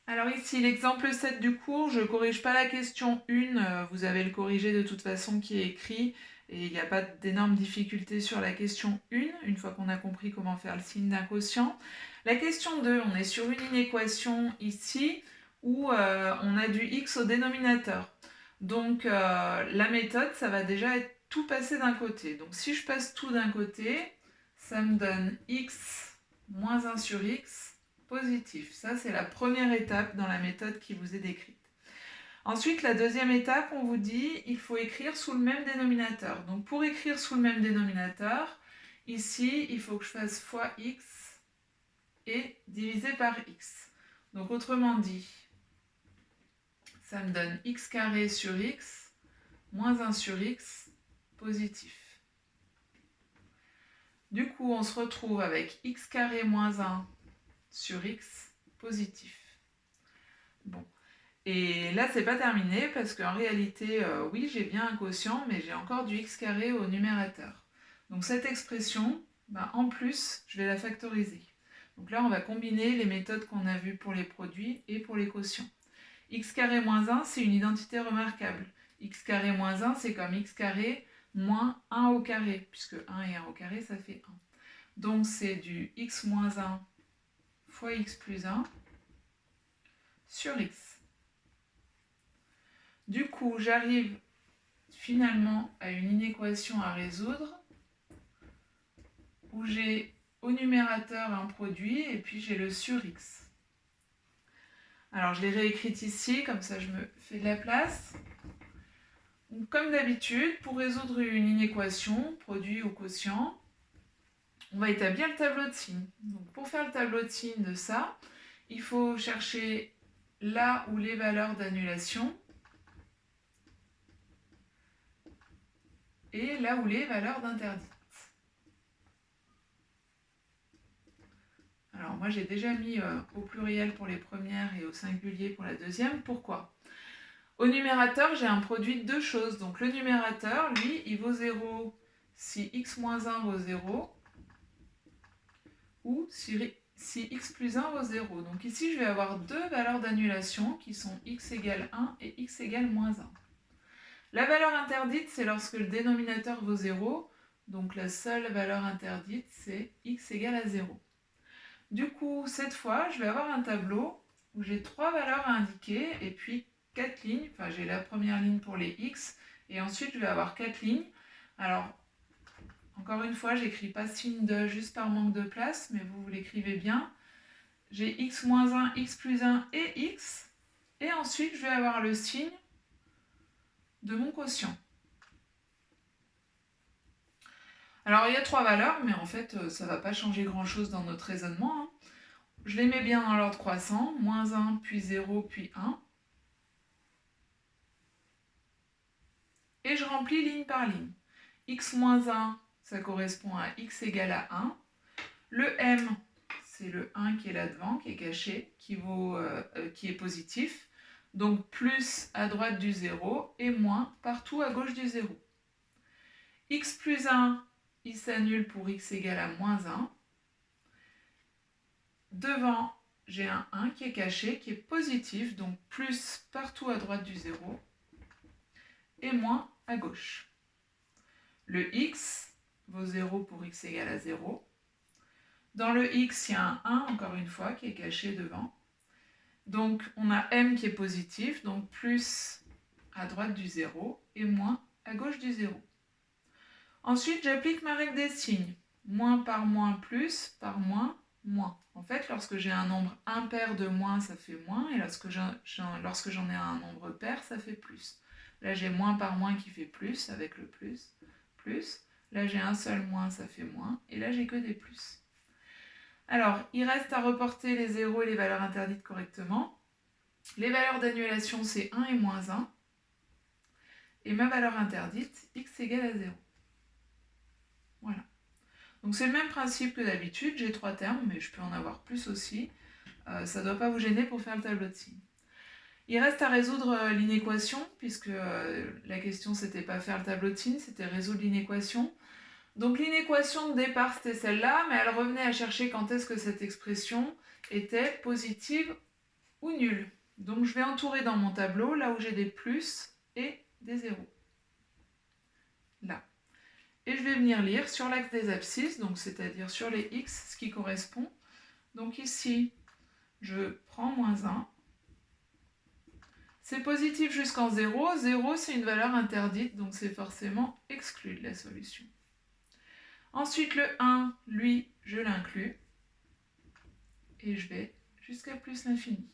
Alors ici, l'exemple 7 du cours, je ne corrige pas la question 1, vous avez le corrigé de toute façon qui est écrit, et il n'y a pas d'énormes difficultés sur la question 1, une fois qu'on a compris comment faire le signe d'un quotient. La question 2, on est sur une inéquation ici, où on a du x au dénominateur. Donc la méthode, ça va déjà être tout passer d'un côté. Donc si je passe tout d'un côté, ça me donne x moins 1 sur x positif. Ça, c'est la première étape dans la méthode qui vous est décrite. Ensuite, la deuxième étape, on vous dit il faut écrire sous le même dénominateur. Donc pour écrire sous le même dénominateur, ici, il faut que je fasse fois x et divisé par x. Donc autrement dit, ça me donne x carré sur x moins 1 sur x positif. Du coup, on se retrouve avec x carré moins 1 sur x positif. Bon. Et là, c'est pas terminé parce qu'en réalité, oui, j'ai bien un quotient, mais j'ai encore du x carré au numérateur. Donc cette expression, en plus, je vais la factoriser. Donc là, on va combiner les méthodes qu'on a vues pour les produits et pour les quotients. X carré moins 1, c'est une identité remarquable. X carré moins 1, c'est comme x carré moins 1 au carré, puisque 1 et 1 au carré, ça fait 1. Donc c'est du x moins 1 fois x plus 1 sur x. Du coup, j'arrive finalement à une inéquation à résoudre où j'ai au numérateur un produit et puis j'ai le sur x. Alors je l'ai réécrite ici, comme ça je me fais de la place. Donc, comme d'habitude, pour résoudre une inéquation, produit ou quotient, on va établir le tableau de signes. Donc, pour faire le tableau de signes de ça, il faut chercher là où les valeurs d'annulation et là où les valeurs d'interdit. Alors moi j'ai déjà mis au pluriel pour les premières et au singulier pour la deuxième. Pourquoi? Au numérateur, j'ai un produit de deux choses. Donc le numérateur, lui, il vaut 0 si x moins 1 vaut 0 ou si x plus 1 vaut 0. Donc ici, je vais avoir deux valeurs d'annulation qui sont x égale 1 et x égale moins 1. La valeur interdite, c'est lorsque le dénominateur vaut 0. Donc la seule valeur interdite, c'est x égale à 0. Du coup, cette fois, je vais avoir un tableau où j'ai trois valeurs à indiquer et puis 4 lignes. Enfin, j'ai la première ligne pour les x et ensuite, je vais avoir 4 lignes. Alors, encore une fois, j'écris pas signe de juste par manque de place, mais vous l'écrivez bien. J'ai x moins 1, x plus 1 et x. Et ensuite, je vais avoir le signe de mon quotient. Alors, il y a trois valeurs, mais en fait, ça ne va pas changer grand-chose dans notre raisonnement, hein. Je les mets bien dans l'ordre croissant, moins 1, puis 0, puis 1. Et je remplis ligne par ligne. X moins 1, ça correspond à x égale à 1. Le m, c'est le 1 qui est là devant, qui est caché, qui est positif. Donc plus à droite du 0 et moins partout à gauche du 0. X plus 1, il s'annule pour x égale à moins 1. Devant, j'ai un 1 qui est caché, qui est positif, donc plus partout à droite du 0 et moins à gauche. Le x vaut 0 pour x égale à 0. Dans le x, il y a un 1, encore une fois, qui est caché devant. Donc, on a m qui est positif, donc plus à droite du 0 et moins à gauche du 0. Ensuite, j'applique ma règle des signes. Moins par moins, plus par moins, moins. En fait, lorsque j'ai un nombre impair de moins, ça fait moins, et lorsque j'en ai un nombre pair, ça fait plus. Là, j'ai moins par moins qui fait plus, avec le plus, plus. Là, j'ai un seul moins, ça fait moins, et là, j'ai que des plus. Alors, il reste à reporter les zéros et les valeurs interdites correctement. Les valeurs d'annulation, c'est 1 et moins 1. Et ma valeur interdite, x égale à 0. Voilà. Donc c'est le même principe que d'habitude, j'ai trois termes, mais je peux en avoir plus aussi. Ça ne doit pas vous gêner pour faire le tableau de signes. Il reste à résoudre l'inéquation, puisque la question c'était pas faire le tableau de signes, c'était résoudre l'inéquation. Donc l'inéquation de départ c'était celle-là, mais elle revenait à chercher quand est-ce que cette expression était positive ou nul. Donc je vais entourer dans mon tableau là où j'ai des plus et des zéros. Là. Et je vais venir lire sur l'axe des abscisses, donc c'est-à-dire sur les x, ce qui correspond. Donc ici, je prends moins 1. C'est positif jusqu'en 0. 0, c'est une valeur interdite, donc c'est forcément exclu de la solution. Ensuite, le 1, lui, je l'inclus. Et je vais jusqu'à plus l'infini.